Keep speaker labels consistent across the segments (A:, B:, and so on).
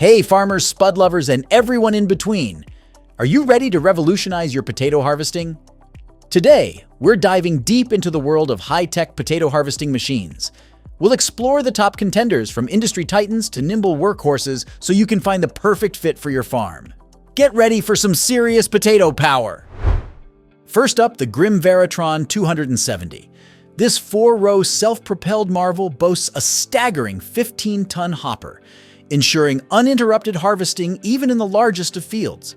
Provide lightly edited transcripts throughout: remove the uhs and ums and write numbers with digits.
A: Hey farmers, spud lovers, and everyone in between! Are you ready to revolutionize your potato harvesting? Today, we're diving deep into the world of high-tech potato harvesting machines. We'll explore the top contenders from industry titans to nimble workhorses so you can find the perfect fit for your farm. Get ready for some serious potato power! First up, the Grimm Varitron 270. This 4-row self-propelled marvel boasts a staggering 15-ton hopper, ensuring uninterrupted harvesting even in the largest of fields.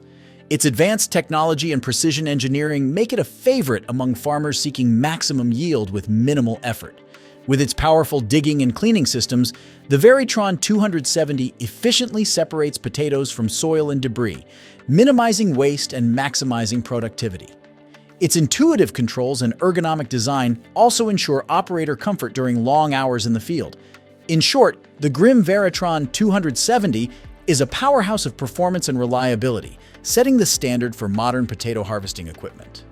A: Its advanced technology and precision engineering make it a favorite among farmers seeking maximum yield with minimal effort. With its powerful digging and cleaning systems, the Varitron 270 efficiently separates potatoes from soil and debris, minimizing waste and maximizing productivity. Its intuitive controls and ergonomic design also ensure operator comfort during long hours in the field. In short, the Grimm Varitron 270 is a powerhouse of performance and reliability, setting the standard for modern potato harvesting equipment.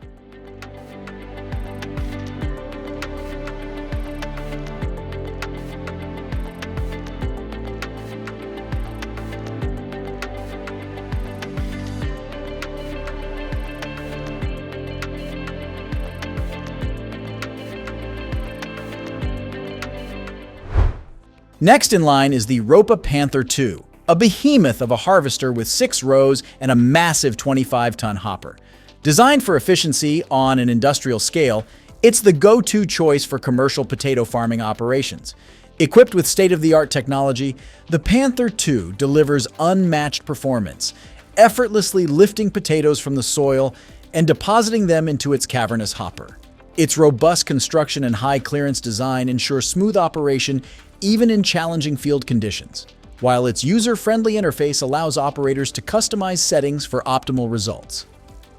A: Next in line is the Ropa Panther 2, a behemoth of a harvester with 6 rows and a massive 25-ton hopper. Designed for efficiency on an industrial scale, it's the go-to choice for commercial potato farming operations. Equipped with state-of-the-art technology, the Panther 2 delivers unmatched performance, effortlessly lifting potatoes from the soil and depositing them into its cavernous hopper. Its robust construction and high-clearance design ensure smooth operation even in challenging field conditions, while its user-friendly interface allows operators to customize settings for optimal results.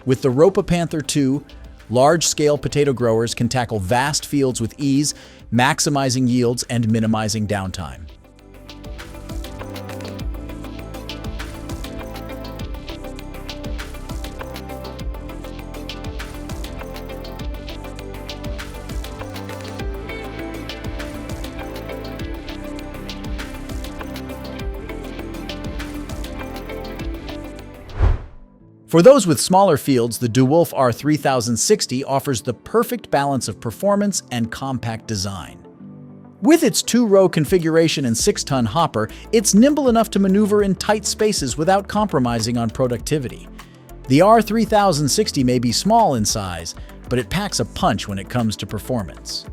A: With the Ropa Panther 2, large-scale potato growers can tackle vast fields with ease, maximizing yields and minimizing downtime. For those with smaller fields, the DeWolf R360 offers the perfect balance of performance and compact design. With its 2-row configuration and 6-ton hopper, it's nimble enough to maneuver in tight spaces without compromising on productivity. The R360 may be small in size, but it packs a punch when it comes to performance.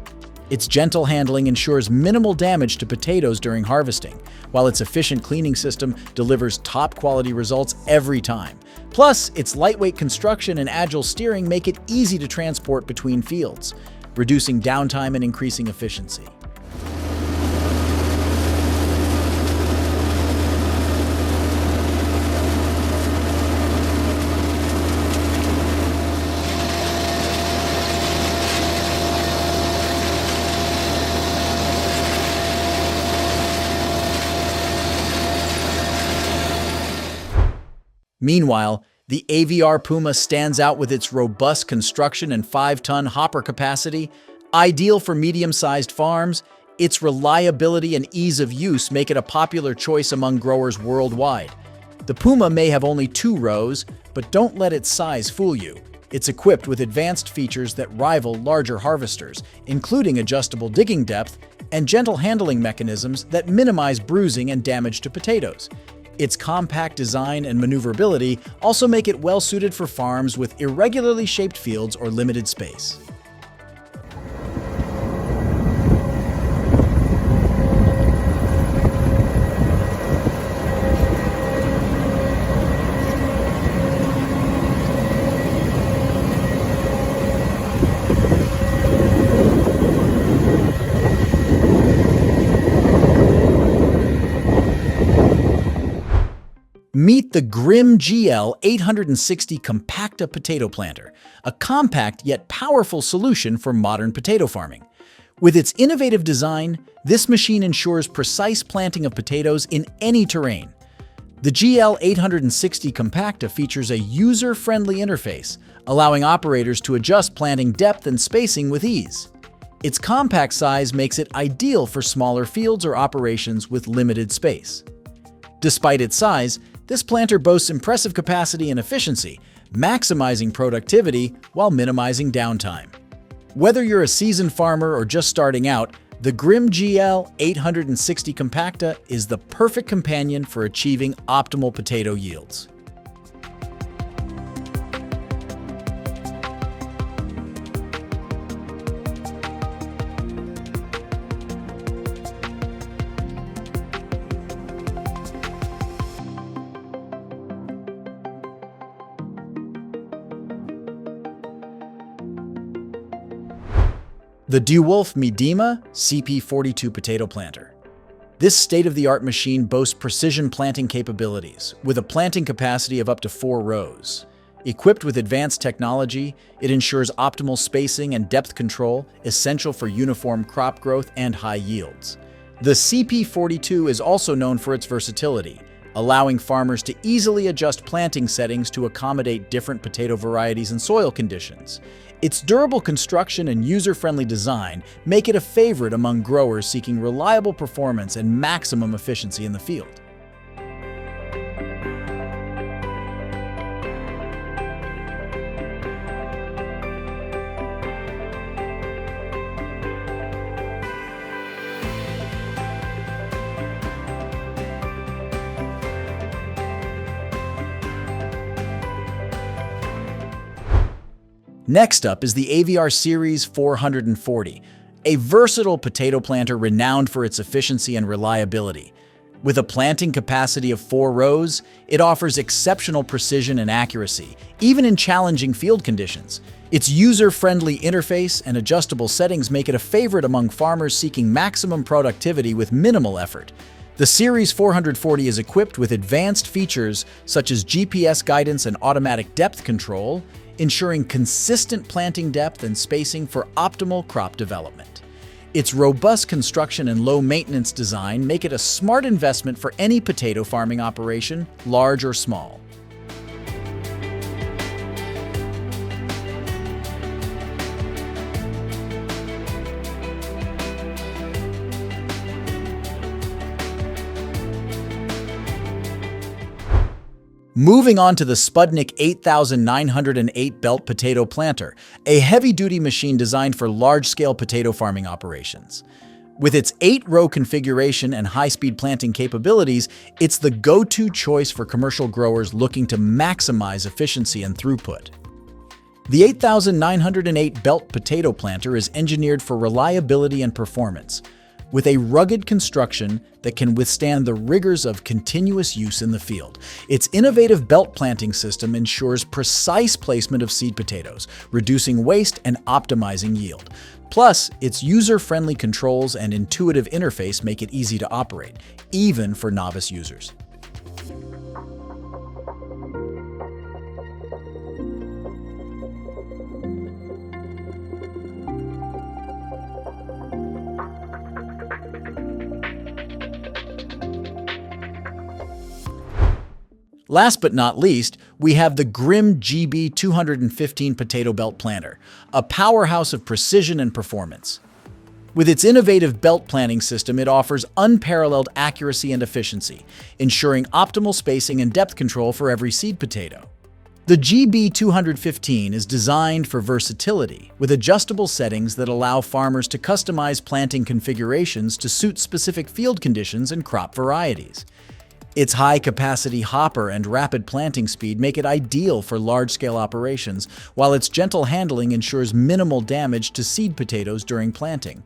A: Its gentle handling ensures minimal damage to potatoes during harvesting, while its efficient cleaning system delivers top-quality results every time. Plus, its lightweight construction and agile steering make it easy to transport between fields, reducing downtime and increasing efficiency. Meanwhile, the AVR Puma stands out with its robust construction and 5-ton hopper capacity. Ideal for medium-sized farms, its reliability and ease of use make it a popular choice among growers worldwide. The Puma may have only 2 rows, but don't let its size fool you. It's equipped with advanced features that rival larger harvesters, including adjustable digging depth and gentle handling mechanisms that minimize bruising and damage to potatoes. Its compact design and maneuverability also make it well-suited for farms with irregularly shaped fields or limited space. Meet the Grimm GL 860 Compacta potato planter, a compact yet powerful solution for modern potato farming. With its innovative design, this machine ensures precise planting of potatoes in any terrain. The GL 860 Compacta features a user-friendly interface, allowing operators to adjust planting depth and spacing with ease. Its compact size makes it ideal for smaller fields or operations with limited space. Despite its size, this planter boasts impressive capacity and efficiency, maximizing productivity while minimizing downtime. Whether you're a seasoned farmer or just starting out, the Grimm GL 860 Compacta is the perfect companion for achieving optimal potato yields. The DeWolf Mema CP42 Potato Planter. This state-of-the-art machine boasts precision planting capabilities, with a planting capacity of up to 4 rows. Equipped with advanced technology, it ensures optimal spacing and depth control, essential for uniform crop growth and high yields. The CP42 is also known for its versatility, allowing farmers to easily adjust planting settings to accommodate different potato varieties and soil conditions. Its durable construction and user-friendly design make it a favorite among growers seeking reliable performance and maximum efficiency in the field. Next up is the AVR Series 440, a versatile potato planter renowned for its efficiency and reliability. With a planting capacity of 4 rows, it offers exceptional precision and accuracy, even in challenging field conditions. Its user-friendly interface and adjustable settings make it a favorite among farmers seeking maximum productivity with minimal effort. The Series 440 is equipped with advanced features such as GPS guidance and automatic depth control, ensuring consistent planting depth and spacing for optimal crop development. Its robust construction and low-maintenance design make it a smart investment for any potato farming operation, large or small. Moving on to the SPUDNIK 8908 belt potato planter, a heavy-duty machine designed for large-scale potato farming operations. With its 8-row configuration and high-speed planting capabilities, it's the go-to choice for commercial growers looking to maximize efficiency and throughput. The 8908 belt potato planter is engineered for reliability and performance, with a rugged construction that can withstand the rigors of continuous use in the field. Its innovative belt planting system ensures precise placement of seed potatoes, reducing waste and optimizing yield. Plus, its user-friendly controls and intuitive interface make it easy to operate, even for novice users. Last but not least, we have the Grimme GB 215 Potato Belt Planter, a powerhouse of precision and performance. With its innovative belt planting system, it offers unparalleled accuracy and efficiency, ensuring optimal spacing and depth control for every seed potato. The GB 215 is designed for versatility, with adjustable settings that allow farmers to customize planting configurations to suit specific field conditions and crop varieties. Its high-capacity hopper and rapid planting speed make it ideal for large-scale operations, while its gentle handling ensures minimal damage to seed potatoes during planting.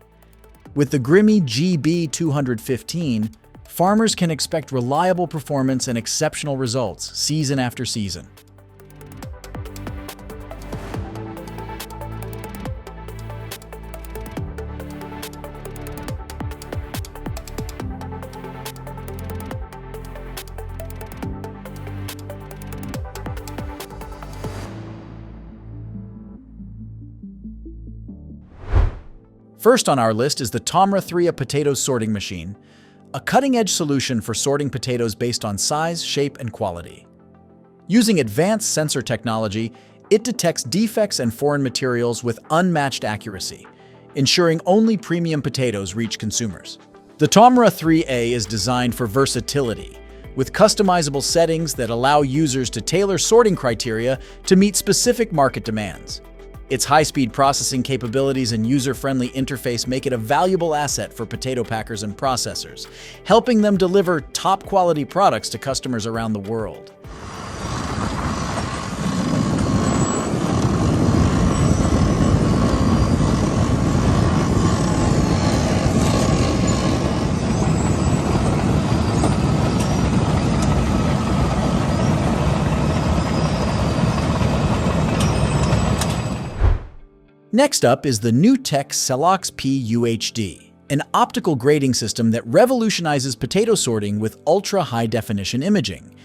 A: With the Grimme GB 215, farmers can expect reliable performance and exceptional results season after season. First on our list is the Tomra 3 potato sorting machine, a cutting-edge solution for sorting potatoes based on size, shape, and quality. Using advanced sensor technology, it detects defects and foreign materials with unmatched accuracy, ensuring only premium potatoes reach consumers. The Tomra 3A is designed for versatility, with customizable settings that allow users to tailor sorting criteria to meet specific market demands. Its high-speed processing capabilities and user-friendly interface make it a valuable asset for potato packers and processors, helping them deliver top-quality products to customers around the world. Next up is the new tech Salox P UHD, an optical grading system that revolutionizes potato sorting with ultra-high-definition imaging.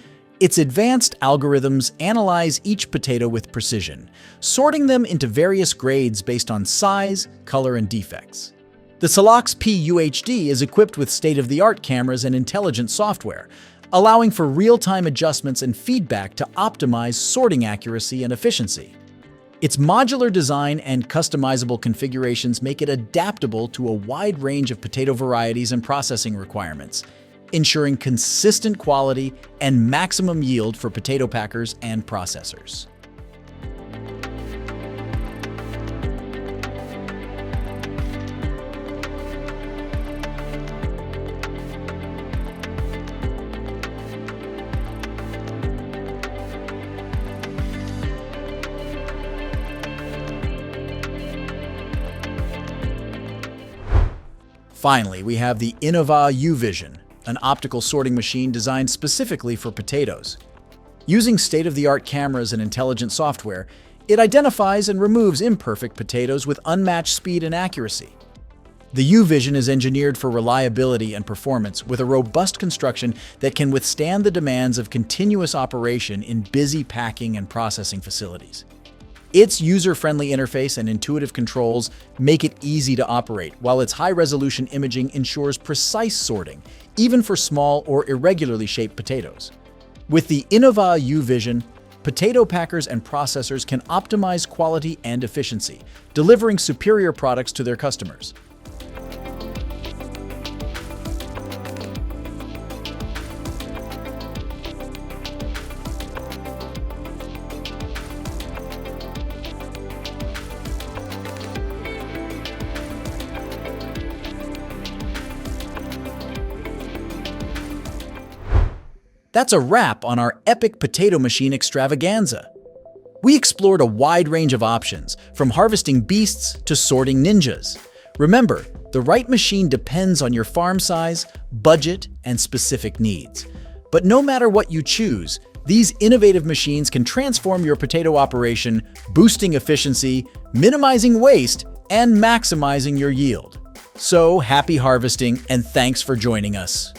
A: Its advanced algorithms analyze each potato with precision, sorting them into various grades based on size, color, and defects. The Salox P UHD is equipped with state-of-the-art cameras and intelligent software, allowing for real-time adjustments and feedback to optimize sorting accuracy and efficiency. Its modular design and customizable configurations make it adaptable to a wide range of potato varieties and processing requirements, ensuring consistent quality and maximum yield for potato packers and processors. Finally, we have the Inova U Vision, an optical sorting machine designed specifically for potatoes. Using state-of-the-art cameras and intelligent software, it identifies and removes imperfect potatoes with unmatched speed and accuracy. The U Vision is engineered for reliability and performance with a robust construction that can withstand the demands of continuous operation in busy packing and processing facilities. Its user-friendly interface and intuitive controls make it easy to operate, while its high-resolution imaging ensures precise sorting, even for small or irregularly shaped potatoes. With the Inova U Vision, potato packers and processors can optimize quality and efficiency, delivering superior products to their customers. That's a wrap on our epic potato machine extravaganza. We explored a wide range of options, from harvesting beasts to sorting ninjas. Remember, the right machine depends on your farm size, budget, and specific needs. But no matter what you choose, these innovative machines can transform your potato operation, boosting efficiency, minimizing waste, and maximizing your yield. So, happy harvesting, and thanks for joining us.